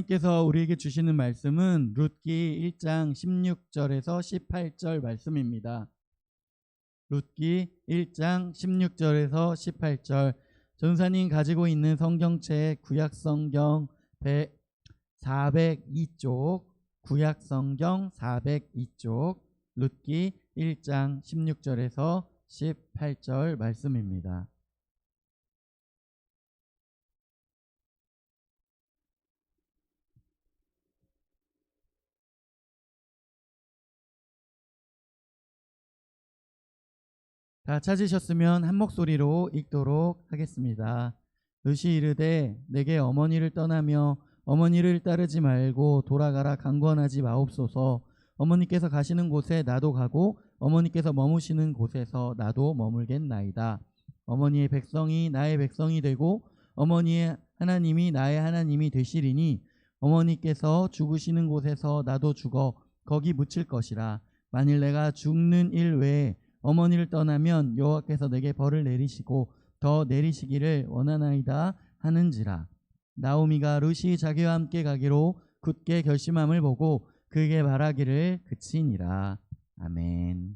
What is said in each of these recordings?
하나님께서 우리에게 주시는 말씀은 룻기 1장 16절에서 18절 말씀입니다. 룻기 1장 16절에서 18절. 전사님 가지고 있는 성경책 구약성경 402쪽, 구약성경 402쪽, 룻기 1장 16절에서 18절 말씀입니다. 다 찾으셨으면 한 목소리로 읽도록 하겠습니다. 룻이 이르되 내게 어머니를 떠나며 어머니를 따르지 말고 돌아가라 강권하지 마옵소서. 어머니께서 가시는 곳에 나도 가고 어머니께서 머무시는 곳에서 나도 머물겠나이다. 어머니의 백성이 나의 백성이 되고 어머니의 하나님이 나의 하나님이 되시리니 어머니께서 죽으시는 곳에서 나도 죽어 거기 묻힐 것이라. 만일 내가 죽는 일 외에 어머니를 떠나면 여호와께서 내게 벌을 내리시고 더 내리시기를 원하나이다 하는지라. 나오미가 룻이 자기와 함께 가기로 굳게 결심함을 보고 그에게 말하기를 그치니라. 아멘.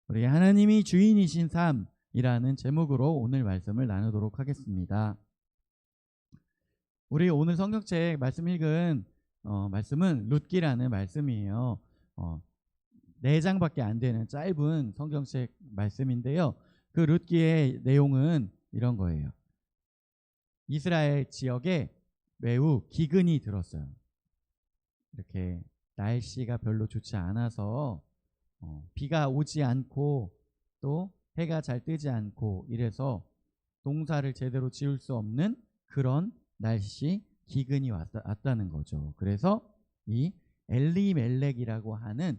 우리 하나님이 주인이신 삶이라는 제목으로 오늘 말씀을 나누도록 하겠습니다. 우리 오늘 성경책 말씀 읽은 말씀은 룻기라는 말씀이에요. 4장밖에 안 되는 짧은 성경책 말씀인데요. 그 룻기의 내용은 이런 거예요. 이스라엘 지역에 매우 기근이 들었어요. 이렇게 날씨가 별로 좋지 않아서 비가 오지 않고 또 해가 잘 뜨지 않고 이래서 농사를 제대로 지을 수 없는 그런 날씨 기근이 왔다는 거죠. 그래서 이 엘리멜렉이라고 하는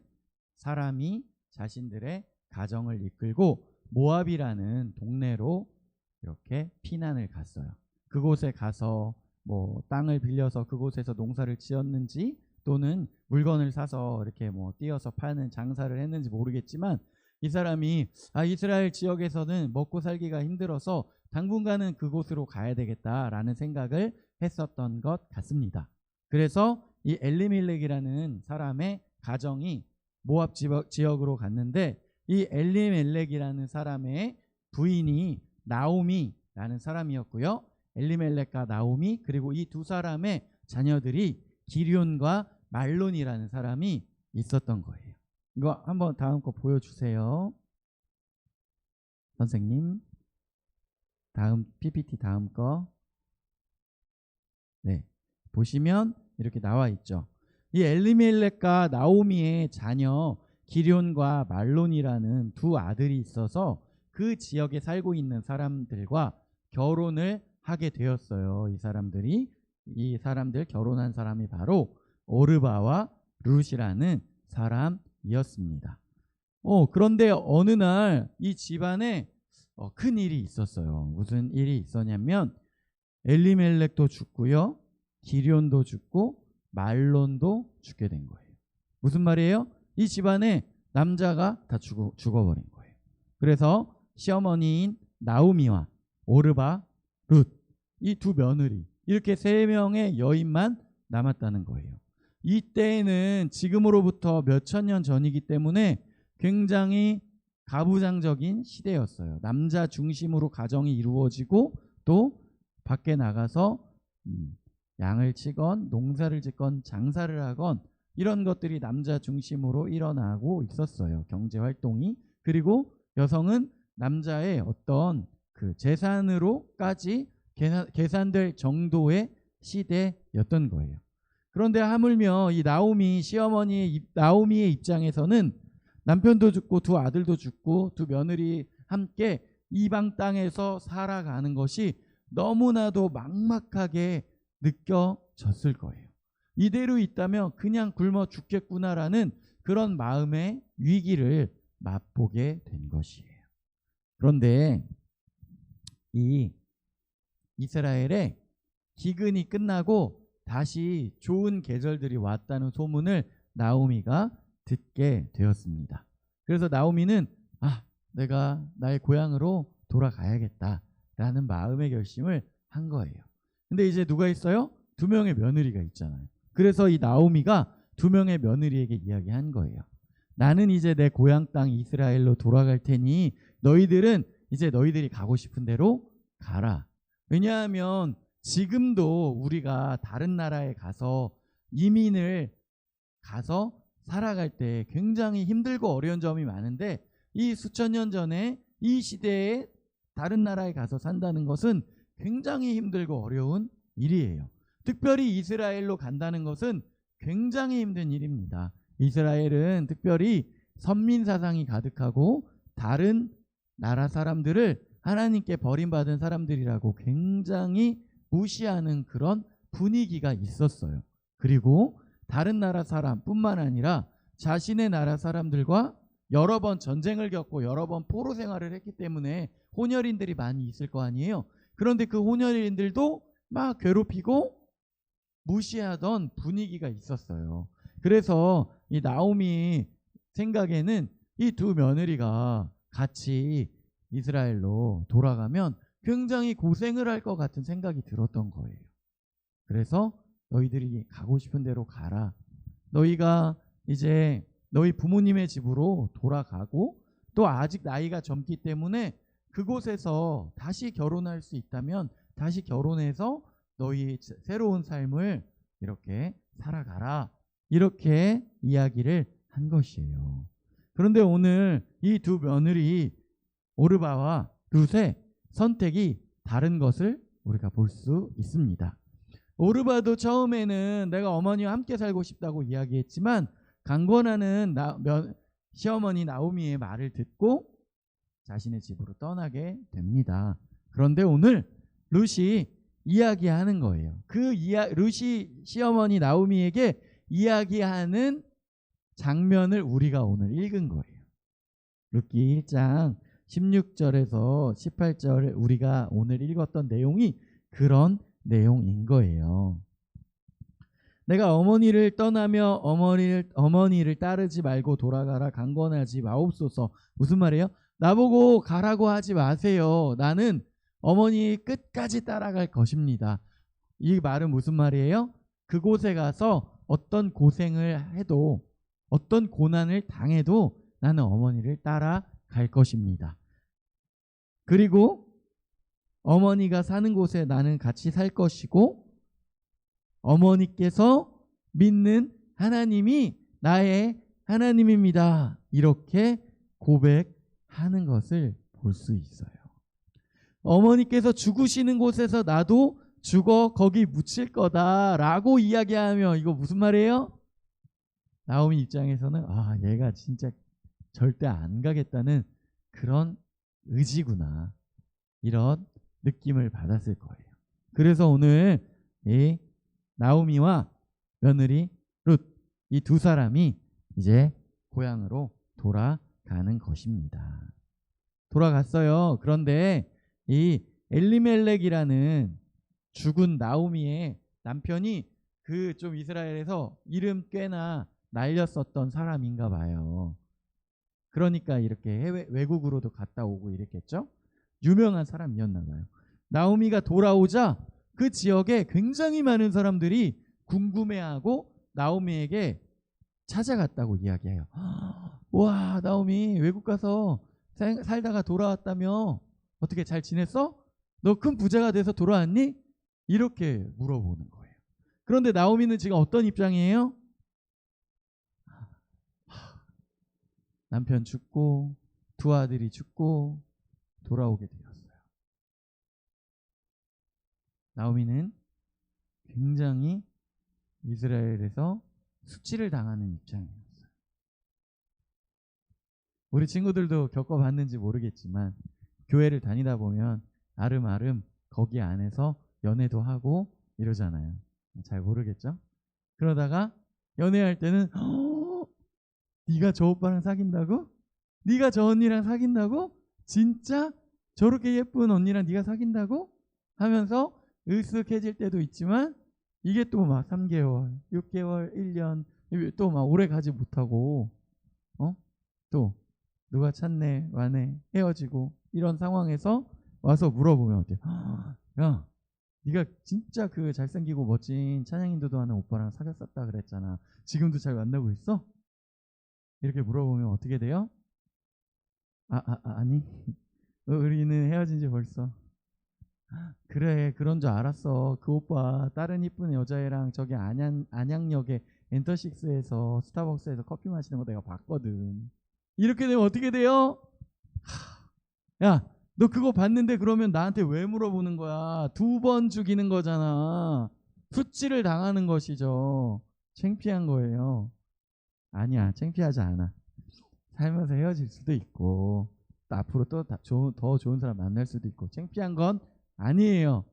사람이 자신들의 가정을 이끌고 모압이라는 동네로 이렇게 피난을 갔어요. 그곳에 가서 뭐 땅을 빌려서 그곳에서 농사를 지었는지 또는 물건을 사서 이렇게 뭐 띄어서 파는 장사를 했는지 모르겠지만 이 사람이 이스라엘 지역에서는 먹고 살기가 힘들어서 당분간은 그곳으로 가야 되겠다라는 생각을 했었던 것 같습니다. 그래서 이 엘리멜렉이라는 사람의 가정이 모압 지역으로 갔는데 이 엘리멜렉이라는 사람의 부인이 나오미라는 사람이었고요. 엘리멜렉과 나오미 그리고 이 두 사람의 자녀들이 기럐과 말론이라는 사람이 있었던 거예요. 이거 한번 다음 거 보여주세요. 선생님. 다음 PPT 다음 거. 네, 보시면 이렇게 나와 있죠. 이 엘리멜렉과 나오미의 자녀 기럐과 말론이라는 두 아들이 있어서 그 지역에 살고 있는 사람들과 결혼을 하게 되었어요. 이 사람들 결혼한 사람이 바로 오르바와 룻이라는 사람이었습니다. 그런데 어느 날 이 집안에 큰 일이 있었어요. 무슨 일이 있었냐면 엘리멜렉도 죽고요, 기럐도 죽고 말론도 죽게 된 거예요. 무슨 말이에요? 이 집안에 남자가 다 죽어버린 거예요. 그래서 시어머니인 나오미와 오르바, 룻, 이 두 며느리 이렇게 3명의 여인만 남았다는 거예요. 이때에는 지금으로부터 몇천 년 전이기 때문에 굉장히 가부장적인 시대였어요. 남자 중심으로 가정이 이루어지고 또 밖에 나가서 양을 치건 농사를 짓건 장사를 하건 이런 것들이 남자 중심으로 일어나고 있었어요. 경제활동이. 그리고 여성은 남자의 어떤 그 재산으로까지 계산될 정도의 시대였던 거예요. 그런데 하물며 이 나오미의 입장에서는 남편도 죽고 두 아들도 죽고 두 며느리 함께 이방 땅에서 살아가는 것이 너무나도 막막하게 느껴졌을 거예요. 이대로 있다면 그냥 굶어 죽겠구나라는 그런 마음의 위기를 맛보게 된 것이에요. 그런데 이 이스라엘의 기근이 끝나고 다시 좋은 계절들이 왔다는 소문을 나오미가 듣게 되었습니다. 그래서 나오미는 내가 나의 고향으로 돌아가야겠다라는 마음의 결심을 한 거예요. 근데 이제 누가 있어요? 2명의 며느리가 있잖아요. 그래서 이 나오미가 두 명의 며느리에게 이야기한 거예요. 나는 이제 내 고향 땅 이스라엘로 돌아갈 테니 너희들은 이제 너희들이 가고 싶은 대로 가라. 왜냐하면 지금도 우리가 다른 나라에 가서 이민을 가서 살아갈 때 굉장히 힘들고 어려운 점이 많은데, 이 수천 년 전에 이 시대에 다른 나라에 가서 산다는 것은 굉장히 힘들고 어려운 일이에요. 특별히 이스라엘로 간다는 것은 굉장히 힘든 일입니다. 이스라엘은 특별히 선민 사상이 가득하고 다른 나라 사람들을 하나님께 버림받은 사람들이라고 굉장히 무시하는 그런 분위기가 있었어요. 그리고 다른 나라 사람뿐만 아니라 자신의 나라 사람들과 여러 번 전쟁을 겪고 여러 번 포로 생활을 했기 때문에 혼혈인들이 많이 있을 거 아니에요. 그런데 그 혼혈인들도 막 괴롭히고 무시하던 분위기가 있었어요. 그래서 이 나오미 생각에는 이 두 며느리가 같이 이스라엘로 돌아가면 굉장히 고생을 할 것 같은 생각이 들었던 거예요. 그래서 너희들이 가고 싶은 대로 가라. 너희가 이제 너희 부모님의 집으로 돌아가고 또 아직 나이가 젊기 때문에 그곳에서 다시 결혼할 수 있다면 다시 결혼해서 너희 새로운 삶을 이렇게 살아가라. 이렇게 이야기를 한 것이에요. 그런데 오늘 이 두 며느리 오르바와 룻의 선택이 다른 것을 우리가 볼 수 있습니다. 오르바도 처음에는 내가 어머니와 함께 살고 싶다고 이야기했지만 강권하는 시어머니 나오미의 말을 듣고 자신의 집으로 떠나게 됩니다. 그런데 오늘 룻이 이야기하는 거예요. 룻이 시어머니 나오미에게 이야기하는 장면을 우리가 오늘 읽은 거예요. 룻기 1장 16절에서 18절 우리가 오늘 읽었던 내용이 그런 내용인 거예요. 내가 어머니를 떠나며 어머니를 따르지 말고 돌아가라. 강권하지 마옵소서. 무슨 말이에요? 나보고 가라고 하지 마세요. 나는 어머니 끝까지 따라갈 것입니다. 이 말은 무슨 말이에요? 그곳에 가서 어떤 고생을 해도 어떤 고난을 당해도 나는 어머니를 따라갈 것입니다. 그리고 어머니가 사는 곳에 나는 같이 살 것이고 어머니께서 믿는 하나님이 나의 하나님입니다. 이렇게 고백하는 것을 볼 수 있어요. 어머니께서 죽으시는 곳에서 나도 죽어 거기 묻힐 거다라고 이야기하며, 이거 무슨 말이에요? 나오미 입장에서는 얘가 진짜 절대 안 가겠다는 그런 의지구나, 이런 느낌을 받았을 거예요. 그래서 오늘 이 나오미와 며느리 룻, 이 두 사람이 이제 고향으로 돌아가는 것입니다. 돌아갔어요. 그런데 이 엘리멜렉이라는 죽은 나오미의 남편이 그 좀 이스라엘에서 이름 꽤나 날렸었던 사람인가 봐요. 그러니까 이렇게 외국으로도 갔다 오고 이랬겠죠? 유명한 사람이었나 봐요. 나오미가 돌아오자 그 지역에 굉장히 많은 사람들이 궁금해하고 나오미에게 찾아갔다고 이야기해요. 와, 나오미 외국 가서 살다가 돌아왔다며? 어떻게 잘 지냈어? 너 큰 부자가 돼서 돌아왔니? 이렇게 물어보는 거예요. 그런데 나오미는 지금 어떤 입장이에요? 남편 죽고 두 아들이 죽고 돌아오게 되었어요. 나오미는 굉장히 이스라엘에서 수치를 당하는 입장이었어요. 우리 친구들도 겪어봤는지 모르겠지만 교회를 다니다 보면 아름아름 거기 안에서 연애도 하고 이러잖아요. 잘 모르겠죠? 그러다가 연애할 때는 네가 저 오빠랑 사귄다고? 네가 저 언니랑 사귄다고? 진짜? 저렇게 예쁜 언니랑 네가 사귄다고? 하면서 으쓱해질 때도 있지만 이게 또 막 3개월, 6개월, 1년 또 막 오래 가지 못하고 또 누가 찾네, 와네, 헤어지고 이런 상황에서 와서 물어보면 어때요? 야, 네가 진짜 그 잘생기고 멋진 찬양 인도도하는 오빠랑 사귀었었다 그랬잖아. 지금도 잘 만나고 있어? 이렇게 물어보면 어떻게 돼요? 아니. 우리는 헤어진 지 벌써. 그래, 그런 줄 알았어. 그 오빠 다른 이쁜 여자애랑 저기 안양역에 엔터식스에서 스타벅스에서 커피 마시는 거 내가 봤거든. 이렇게 되면 어떻게 돼요? 야, 너 그거 봤는데 그러면 나한테 왜 물어보는 거야? 2번 죽이는 거잖아. 수치를 당하는 것이죠. 창피한 거예요. 아니야, 창피하지 않아. 살면서 헤어질 수도 있고 또 앞으로 또 더 좋은 사람 만날 수도 있고 창피한 건 아니에요.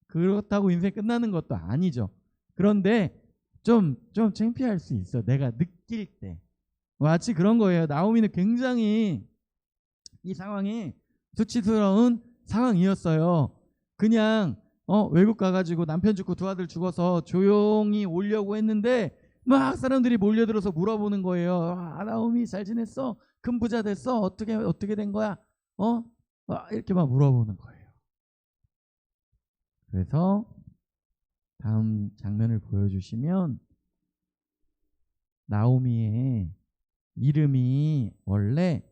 그렇다고 인생 끝나는 것도 아니죠. 그런데 좀 창피할 수 있어. 내가 느낄 때. 마치 그런 거예요. 나오미는 굉장히 이 상황이 수치스러운 상황이었어요. 그냥 외국 가가지고 남편 죽고 두 아들 죽어서 조용히 오려고 했는데 막 사람들이 몰려들어서 물어보는 거예요. 나오미 잘 지냈어? 큰 부자 됐어? 어떻게 된 거야? 이렇게 막 물어보는 거예요. 그래서 다음 장면을 보여주시면 나오미의 이름이 원래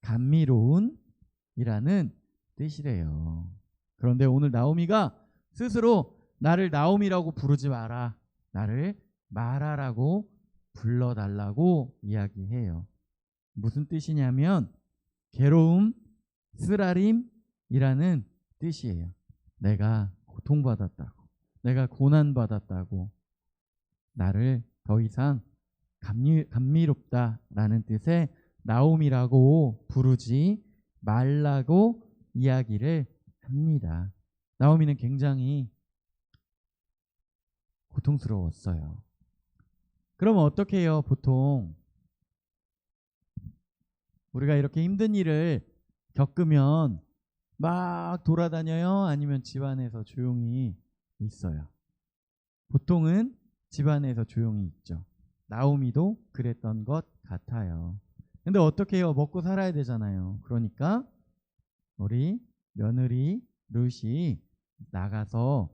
감미로운 이라는 뜻이래요. 그런데 오늘 나오미가 스스로 나를 나오미라고 부르지 마라. 나를 마라라고 불러달라고 이야기해요. 무슨 뜻이냐면 괴로움, 쓰라림이라는 뜻이에요. 내가 고통받았다고, 내가 고난받았다고, 나를 더 이상 감미롭다라는 뜻의 나오미라고 부르지 말라고 이야기를 합니다. 나오미는 굉장히 고통스러웠어요. 그럼 어떻게 해요? 보통 우리가 이렇게 힘든 일을 겪으면 막 돌아다녀요? 아니면 집안에서 조용히 있어요? 보통은 집안에서 조용히 있죠. 나오미도 그랬던 것 같아요. 근데 어떻게 해요? 먹고 살아야 되잖아요. 그러니까 우리 며느리 룻이 나가서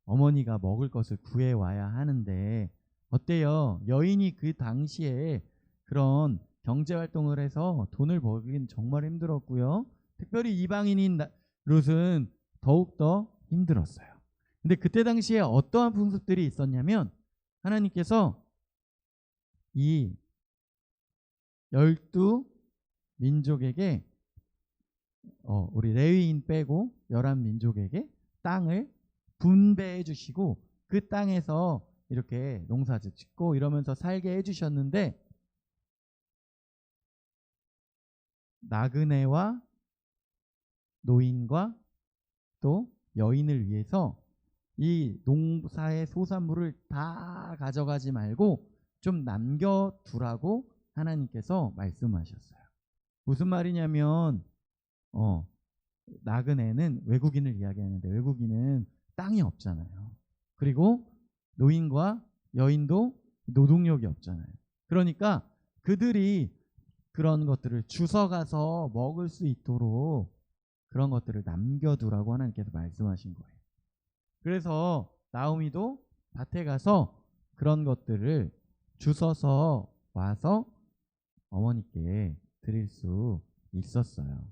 어머니가 먹을 것을 구해와야 하는데 어때요? 여인이 그 당시에 그런 경제활동을 해서 돈을 벌기는 정말 힘들었고요. 특별히 이방인인 룻은 더욱더 힘들었어요. 근데 그때 당시에 어떠한 풍습들이 있었냐면 하나님께서 이 12민족에게 우리 레위인 빼고 11민족에게 땅을 분배해 주시고 그 땅에서 이렇게 농사 짓고 이러면서 살게 해주셨는데 나그네와 노인과 또 여인을 위해서 이 농사의 소산물을 다 가져가지 말고 좀 남겨두라고 하나님께서 말씀하셨어요. 무슨 말이냐면 나그네는 외국인을 이야기하는데 외국인은 땅이 없잖아요. 그리고 노인과 여인도 노동력이 없잖아요. 그러니까 그들이 그런 것들을 주워가서 먹을 수 있도록 그런 것들을 남겨두라고 하나님께서 말씀하신 거예요. 그래서 나오미도 밭에 가서 그런 것들을 주워서 와서 어머니께 드릴 수 있었어요.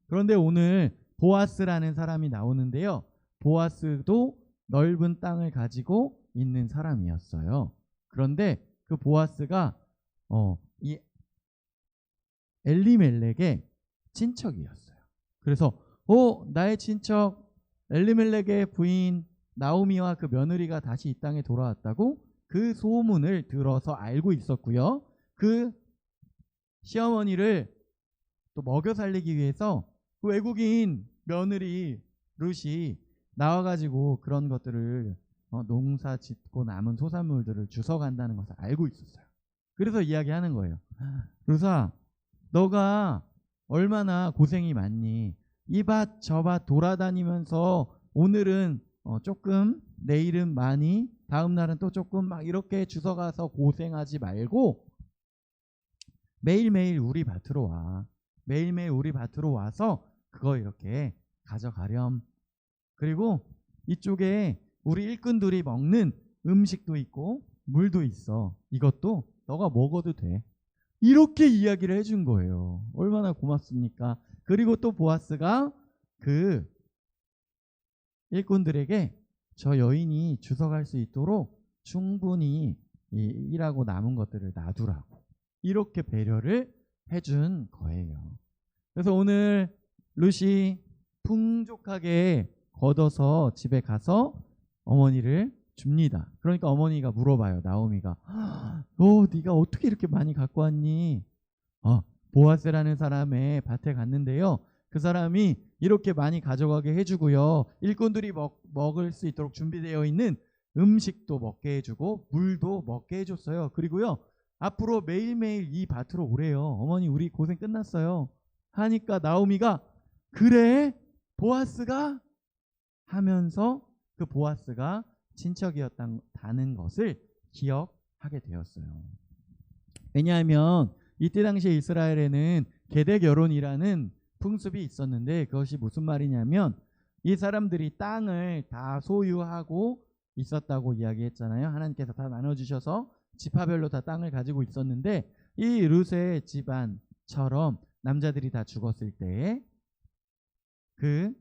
그런데 오늘 보아스라는 사람이 나오는데요. 보아스도 넓은 땅을 가지고 있는 사람이었어요. 그런데 그 보아스가 이 엘리멜렉의 친척이었어요. 그래서 나의 친척 엘리멜렉의 부인 나오미와 그 며느리가 다시 이 땅에 돌아왔다고 그 소문을 들어서 알고 있었고요. 그 시어머니를 또 먹여 살리기 위해서 그 외국인 며느리 룻이 나와가지고 그런 것들을 농사 짓고 남은 소산물들을 주워간다는 것을 알고 있었어요. 그래서 이야기하는 거예요. 룻아, 너가 얼마나 고생이 많니? 이 밭 저 밭 돌아다니면서 오늘은 조금, 내일은 많이, 다음 날은 또 조금 막 이렇게 주워가서 고생하지 말고 매일매일 우리 밭으로 와. 매일매일 우리 밭으로 와서 그거 이렇게 가져가렴. 그리고 이쪽에 우리 일꾼들이 먹는 음식도 있고 물도 있어. 이것도 너가 먹어도 돼. 이렇게 이야기를 해준 거예요. 얼마나 고맙습니까? 그리고 또 보아스가 그 일꾼들에게 저 여인이 주석할 수 있도록 충분히 일하고 남은 것들을 놔두라고 이렇게 배려를 해준 거예요. 그래서 오늘 룻이 풍족하게 걷어서 집에 가서 어머니를 줍니다. 그러니까 어머니가 물어봐요. 나오미가 네가 어떻게 이렇게 많이 갖고 왔니? 보아스라는 사람의 밭에 갔는데요. 그 사람이 이렇게 많이 가져가게 해주고요. 일꾼들이 먹을 수 있도록 준비되어 있는 음식도 먹게 해주고 물도 먹게 해줬어요. 그리고요. 앞으로 매일매일 이 밭으로 오래요. 어머니 우리 고생 끝났어요. 하니까 나오미가 그래? 보아스가? 하면서 그 보아스가 친척이었다는 것을 기억하게 되었어요. 왜냐하면 이때 당시에 이스라엘에는 계대 결혼이라는 풍습이 있었는데 그것이 무슨 말이냐면 이 사람들이 땅을 다 소유하고 있었다고 이야기했잖아요. 하나님께서 다 나눠주셔서 지파별로 다 땅을 가지고 있었는데 이 룻의 집안처럼 남자들이 다 죽었을 때 그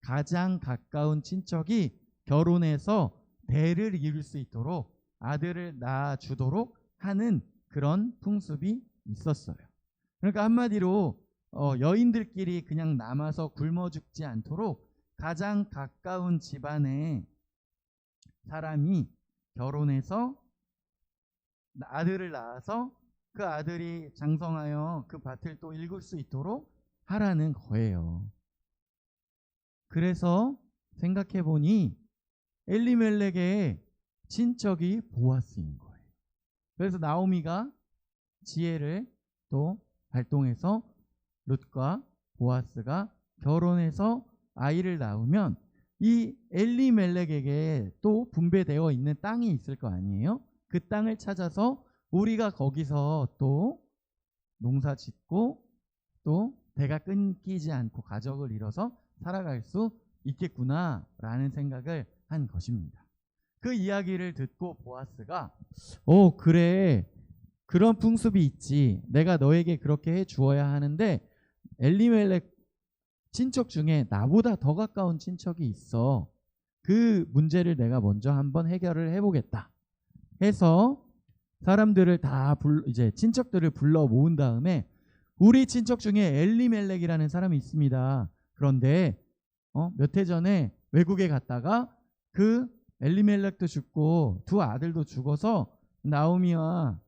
가장 가까운 친척이 결혼해서 대를 이룰 수 있도록 아들을 낳아주도록 하는 그런 풍습이 있었어요. 그러니까 한마디로 여인들끼리 그냥 남아서 굶어 죽지 않도록 가장 가까운 집안의 사람이 결혼해서 아들을 낳아서 그 아들이 장성하여 그 밭을 또 일굴 수 있도록 하라는 거예요. 그래서 생각해보니 엘리멜렉의 친척이 보아스인 거예요. 그래서 나오미가 지혜를 또 발동해서 룻과 보아스가 결혼해서 아이를 낳으면 이 엘리멜렉에게 또 분배되어 있는 땅이 있을 거 아니에요. 그 땅을 찾아서 우리가 거기서 또 농사 짓고 또 대가 끊기지 않고 가족을 이뤄서 살아갈 수 있겠구나라는 생각을 한 것입니다. 그 이야기를 듣고 보아스가 그래 그런 풍습이 있지. 내가 너에게 그렇게 해 주어야 하는데 엘리멜렉 친척 중에 나보다 더 가까운 친척이 있어. 그 문제를 내가 먼저 한번 해결을 해보겠다 해서 사람들을 다 이제 친척들을 불러 모은 다음에 우리 친척 중에 엘리멜렉이라는 사람이 있습니다. 그런데 몇 해 전에 외국에 갔다가 그 엘리멜렉도 죽고 두 아들도 죽어서 나오미와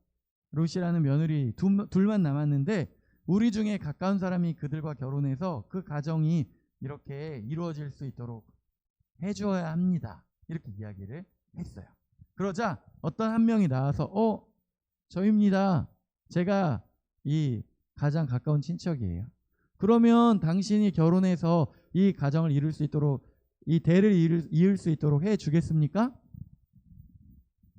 룻이라는 며느리 둘만 남았는데 우리 중에 가까운 사람이 그들과 결혼해서 그 가정이 이렇게 이루어질 수 있도록 해주어야 합니다. 이렇게 이야기를 했어요. 그러자 어떤 한 명이 나와서 저입니다. 제가 이 가장 가까운 친척이에요. 그러면 당신이 결혼해서 이 가정을 이룰 수 있도록 이 대를 이을 수 있도록 해 주겠습니까?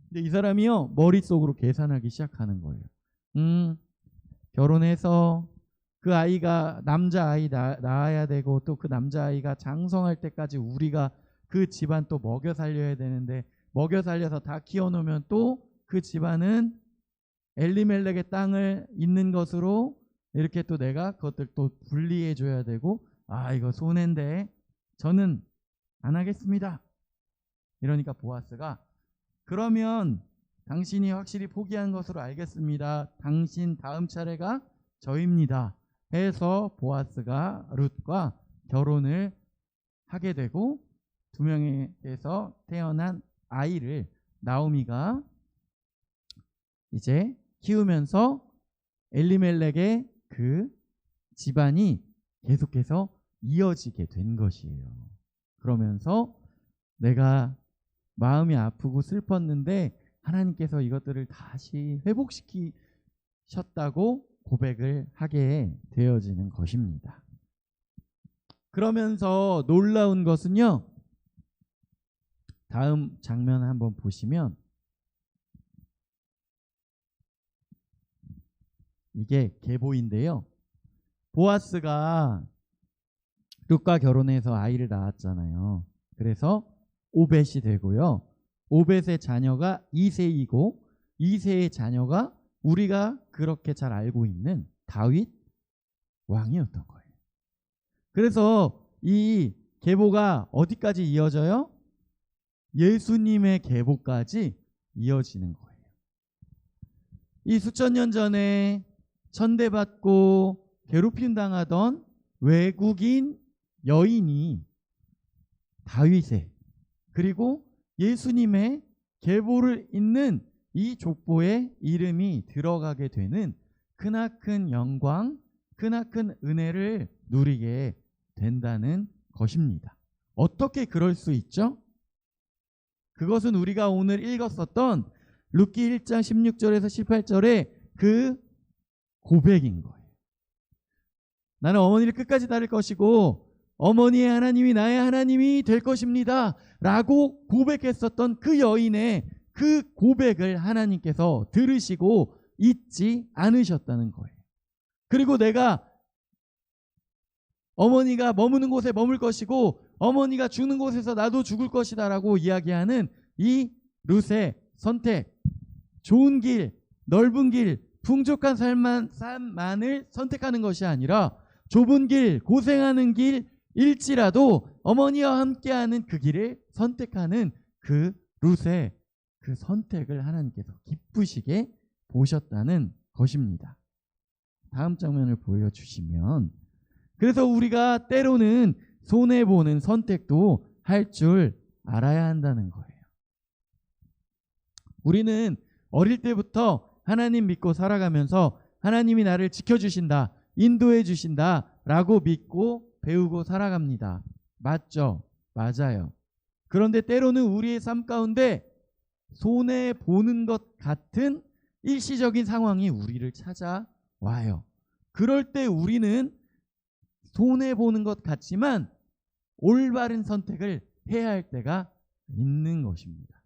근데 이 사람이요 머릿속으로 계산하기 시작하는 거예요. 결혼해서 그 아이가 남자아이 낳아야 되고 또 그 남자아이가 장성할 때까지 우리가 그 집안 또 먹여 살려야 되는데 먹여 살려서 다 키워놓으면 또 그 집안은 엘리멜렉의 땅을 잇는 것으로 이렇게 또 내가 그것들 또 분리해 줘야 되고 이거 손해인데 저는 안 하겠습니다. 이러니까 보아스가 그러면 당신이 확실히 포기한 것으로 알겠습니다. 당신 다음 차례가 저입니다. 해서 보아스가 룻과 결혼을 하게 되고 두 명에서 태어난 아이를 나오미가 이제 키우면서 엘리멜렉의 그 집안이 계속해서 이어지게 된 것이에요. 그러면서 내가 마음이 아프고 슬펐는데 하나님께서 이것들을 다시 회복시키셨다고 고백을 하게 되어지는 것입니다. 그러면서 놀라운 것은요. 다음 장면 한번 보시면 이게 계보인데요. 보아스가 룻과 결혼해서 아이를 낳았잖아요. 그래서 오벳이 되고요. 오벳의 자녀가 이새이고 이새의 자녀가 우리가 그렇게 잘 알고 있는 다윗 왕이었던 거예요. 그래서 이 계보가 어디까지 이어져요? 예수님의 계보까지 이어지는 거예요. 이 수천 년 전에 천대받고 괴롭힘 당하던 외국인 여인이 다윗의 그리고 예수님의 계보를 잇는 이 족보에 이름이 들어가게 되는 크나큰 영광, 크나큰 은혜를 누리게 된다는 것입니다. 어떻게 그럴 수 있죠? 그것은 우리가 오늘 읽었었던 룻기 1장 16절에서 18절의 그 고백인 거예요. 나는 어머니를 끝까지 따를 것이고 어머니의 하나님이 나의 하나님이 될 것입니다 라고 고백했었던 그 여인의 그 고백을 하나님께서 들으시고 잊지 않으셨다는 거예요. 그리고 내가 어머니가 머무는 곳에 머물 것이고 어머니가 죽는 곳에서 나도 죽을 것이다 라고 이야기하는 이 룻의 선택, 좋은 길, 넓은 길, 풍족한 삶만을 선택하는 것이 아니라 좁은 길, 고생하는 길일지라도 어머니와 함께하는 그 길을 선택하는 그 룻의 그 선택을 하나님께서 기쁘시게 보셨다는 것입니다. 다음 장면을 보여주시면, 그래서 우리가 때로는 손해보는 선택도 할 줄 알아야 한다는 거예요. 우리는 어릴 때부터 하나님 믿고 살아가면서 하나님이 나를 지켜주신다, 인도해 주신다 라고 믿고 배우고 살아갑니다. 맞죠? 맞아요. 그런데 때로는 우리의 삶 가운데 손해보는 것 같은 일시적인 상황이 우리를 찾아와요. 그럴 때 우리는 손해보는 것 같지만 올바른 선택을 해야 할 때가 있는 것입니다.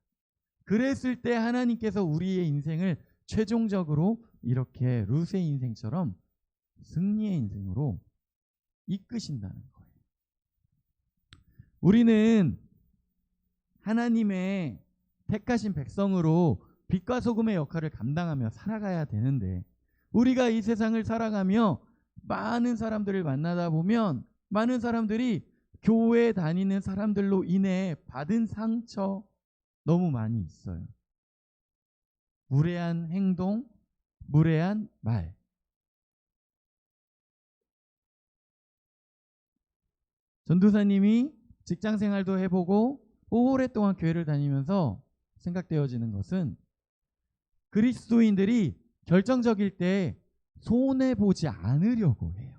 그랬을 때 하나님께서 우리의 인생을 최종적으로 이렇게 룻의 인생처럼 승리의 인생으로 이끄신다는 거예요. 우리는 하나님의 택하신 백성으로 빛과 소금의 역할을 감당하며 살아가야 되는데, 우리가 이 세상을 살아가며 많은 사람들을 만나다 보면 많은 사람들이 교회 다니는 사람들로 인해 받은 상처 너무 많이 있어요. 무례한 행동, 무례한 말. 전도사님이 직장 생활도 해보고 오랫동안 교회를 다니면서 생각되어지는 것은, 그리스도인들이 결정적일 때 손해보지 않으려고 해요.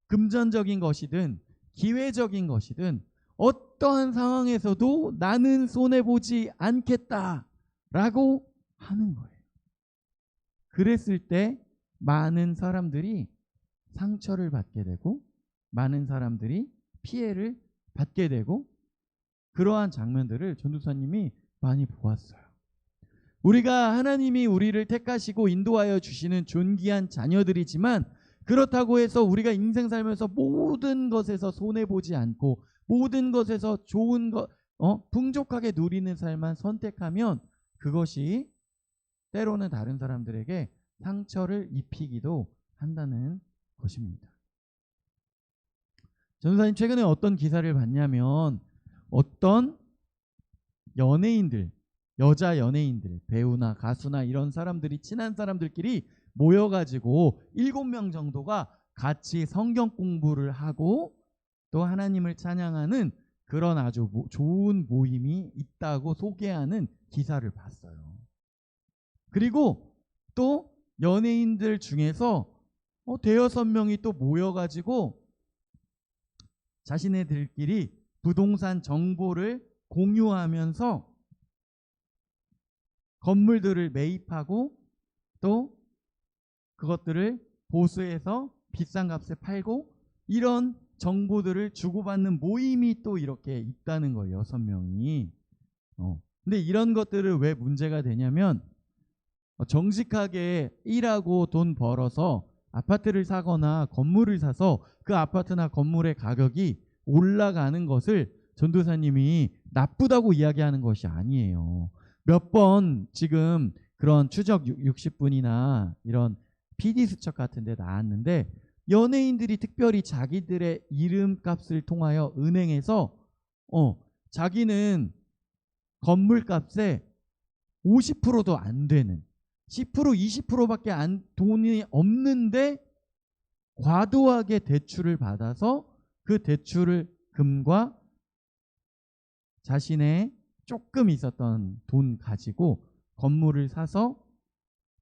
금전적인 것이든 기회적인 것이든 어떠한 상황에서도 나는 손해보지 않겠다라고 하는 거예요. 그랬을 때 많은 사람들이 상처를 받게 되고 많은 사람들이 피해를 받게 되고, 그러한 장면들을 전도사님이 많이 보았어요. 우리가 하나님이 우리를 택하시고 인도하여 주시는 존귀한 자녀들이지만, 그렇다고 해서 우리가 인생 살면서 모든 것에서 손해보지 않고 모든 것에서 좋은 것, 풍족하게 누리는 삶만 선택하면 그것이 때로는 다른 사람들에게 상처를 입히기도 한다는 것입니다. 전도사님 최근에 어떤 기사를 봤냐면, 어떤 연예인들, 여자 연예인들, 배우나 가수나 이런 사람들이 친한 사람들끼리 모여가지고 7명 정도가 같이 성경 공부를 하고 또 하나님을 찬양하는 그런 아주 좋은 모임이 있다고 소개하는 기사를 봤어요. 그리고 또 연예인들 중에서 대여섯 명이 또 모여가지고 자신네들끼리 부동산 정보를 공유하면서 건물들을 매입하고 또 그것들을 보수해서 비싼 값에 팔고, 이런 정보들을 주고받는 모임이 또 이렇게 있다는 거예요. 6명이. 근데 이런 것들을 왜 문제가 되냐면, 정직하게 일하고 돈 벌어서 아파트를 사거나 건물을 사서 그 아파트나 건물의 가격이 올라가는 것을 전도사님이 나쁘다고 이야기하는 것이 아니에요. 몇 번 지금 그런 추적 60분이나 이런 PD 수첩 같은 데 나왔는데 연예인들이 특별히 자기들의 이름값을 통하여 은행에서 자기는 건물값의 50%도 안 되는 10% 20%밖에 돈이 없는데 과도하게 대출을 받아서 그 대출을 금과 자신의 조금 있었던 돈 가지고 건물을 사서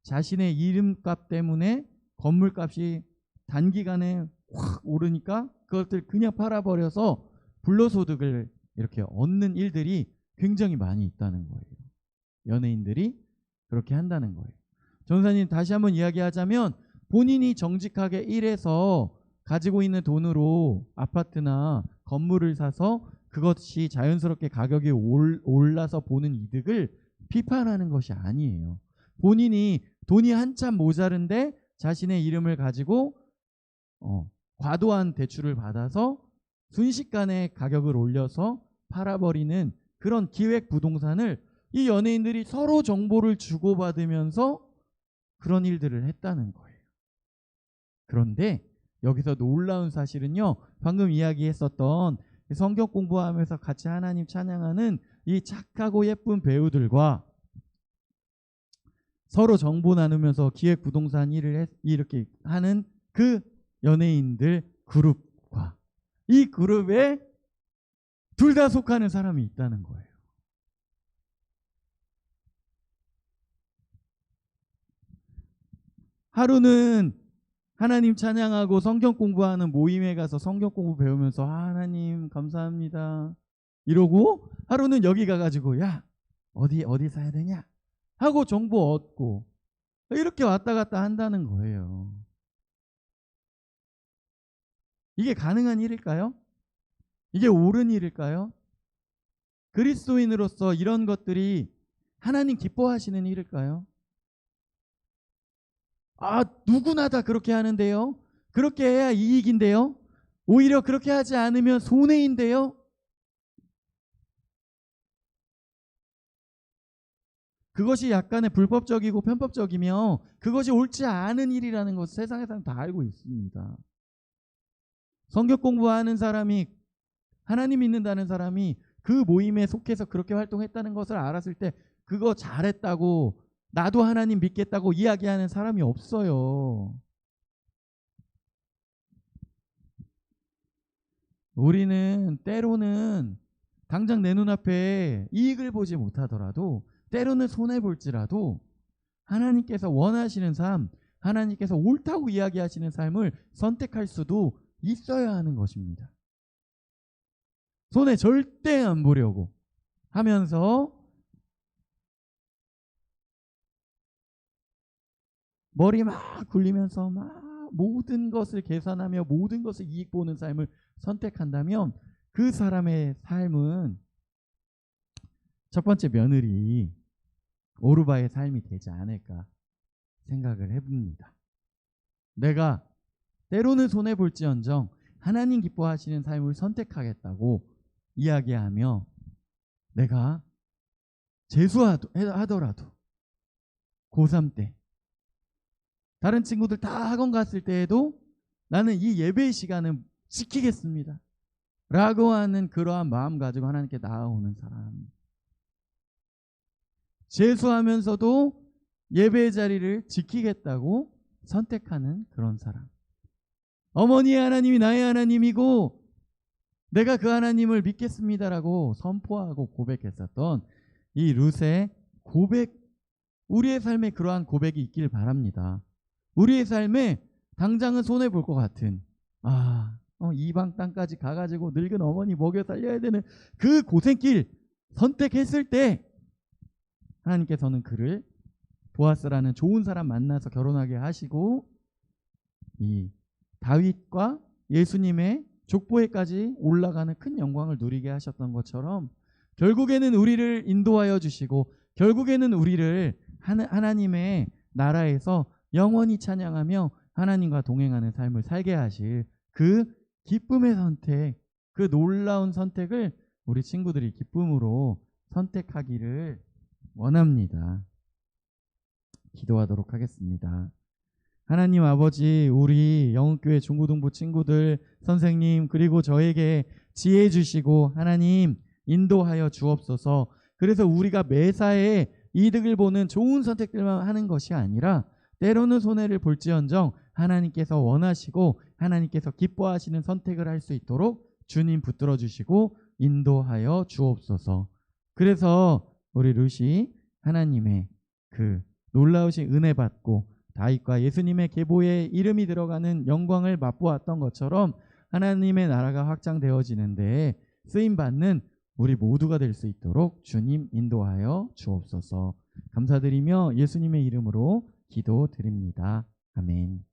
자신의 이름값 때문에 건물값이 단기간에 확 오르니까 그것들 그냥 팔아버려서 불로소득을 이렇게 얻는 일들이 굉장히 많이 있다는 거예요. 연예인들이 그렇게 한다는 거예요. 전사님 다시 한번 이야기하자면 본인이 정직하게 일해서 가지고 있는 돈으로 아파트나 건물을 사서 그것이 자연스럽게 가격이 올라서 보는 이득을 비판하는 것이 아니에요. 본인이 돈이 한참 모자른데 자신의 이름을 가지고 과도한 대출을 받아서 순식간에 가격을 올려서 팔아버리는 그런 기획 부동산을 이 연예인들이 서로 정보를 주고받으면서 그런 일들을 했다는 거예요. 그런데 여기서 놀라운 사실은요, 방금 이야기했었던 성경 공부하면서 같이 하나님 찬양하는 이 착하고 예쁜 배우들과 서로 정보 나누면서 기획 부동산 일을 이렇게 하는 그 연예인들 그룹과 이 그룹에 둘 다 속하는 사람이 있다는 거예요. 하루는 하나님 찬양하고 성경 공부하는 모임에 가서 성경 공부 배우면서 하나님 감사합니다 이러고, 하루는 여기 가가지고 야 어디 사야 되냐 하고 정보 얻고 이렇게 왔다 갔다 한다는 거예요. 이게 가능한 일일까요? 이게 옳은 일일까요? 그리스도인으로서 이런 것들이 하나님 기뻐하시는 일일까요? 누구나 다 그렇게 하는데요. 그렇게 해야 이익인데요. 오히려 그렇게 하지 않으면 손해인데요. 그것이 약간의 불법적이고 편법적이며 그것이 옳지 않은 일이라는 것을 세상에서는 다 알고 있습니다. 성경 공부하는 사람이, 하나님 믿는다는 사람이 그 모임에 속해서 그렇게 활동했다는 것을 알았을 때 그거 잘했다고, 나도 하나님 믿겠다고 이야기하는 사람이 없어요. 우리는 때로는 당장 내 눈앞에 이익을 보지 못하더라도, 때로는 손해볼지라도 하나님께서 원하시는 삶, 하나님께서 옳다고 이야기하시는 삶을 선택할 수도 있어야 하는 것입니다. 손해 절대 안 보려고 하면서 머리 막 굴리면서 막 모든 것을 계산하며 모든 것을 이익 보는 삶을 선택한다면 그 사람의 삶은 첫 번째 며느리 오르바의 삶이 되지 않을까 생각을 해봅니다. 내가 때로는 손해볼지언정 하나님 기뻐하시는 삶을 선택하겠다고 이야기하며 내가 재수하더라도 고3 때 다른 친구들 다 학원 갔을 때에도 나는 이 예배 시간을 지키겠습니다 라고 하는 그러한 마음 가지고 하나님께 나아오는 사람, 재수하면서도 예배의 자리를 지키겠다고 선택하는 그런 사람, 어머니의 하나님이 나의 하나님이고 내가 그 하나님을 믿겠습니다라고 선포하고 고백했었던 이 룻의 고백, 우리의 삶에 그러한 고백이 있길 바랍니다. 우리의 삶에 당장은 손해볼 것 같은 이방 땅까지 가가지고 늙은 어머니 먹여 살려야 되는 그 고생길 선택했을 때 하나님께서는 그를 보아스라는 좋은 사람 만나서 결혼하게 하시고 이 다윗과 예수님의 족보에까지 올라가는 큰 영광을 누리게 하셨던 것처럼 결국에는 우리를 인도하여 주시고 결국에는 우리를 하나님의 나라에서 영원히 찬양하며 하나님과 동행하는 삶을 살게 하실 그 기쁨의 선택, 그 놀라운 선택을 우리 친구들이 기쁨으로 선택하기를 원합니다. 기도하도록 하겠습니다. 하나님 아버지, 우리 영흥교회 중고등부 친구들, 선생님, 그리고 저에게 지혜 주시고 하나님 인도하여 주옵소서. 그래서 우리가 매사에 이득을 보는 좋은 선택들만 하는 것이 아니라 때로는 손해를 볼지언정 하나님께서 원하시고 하나님께서 기뻐하시는 선택을 할 수 있도록 주님 붙들어 주시고 인도하여 주옵소서. 그래서 우리 룻이 하나님의 그 놀라우신 은혜 받고 다윗과 예수님의 계보에 이름이 들어가는 영광을 맛보았던 것처럼 하나님의 나라가 확장되어지는데 쓰임받는 우리 모두가 될 수 있도록 주님 인도하여 주옵소서. 감사드리며 예수님의 이름으로 기도드립니다. 아멘.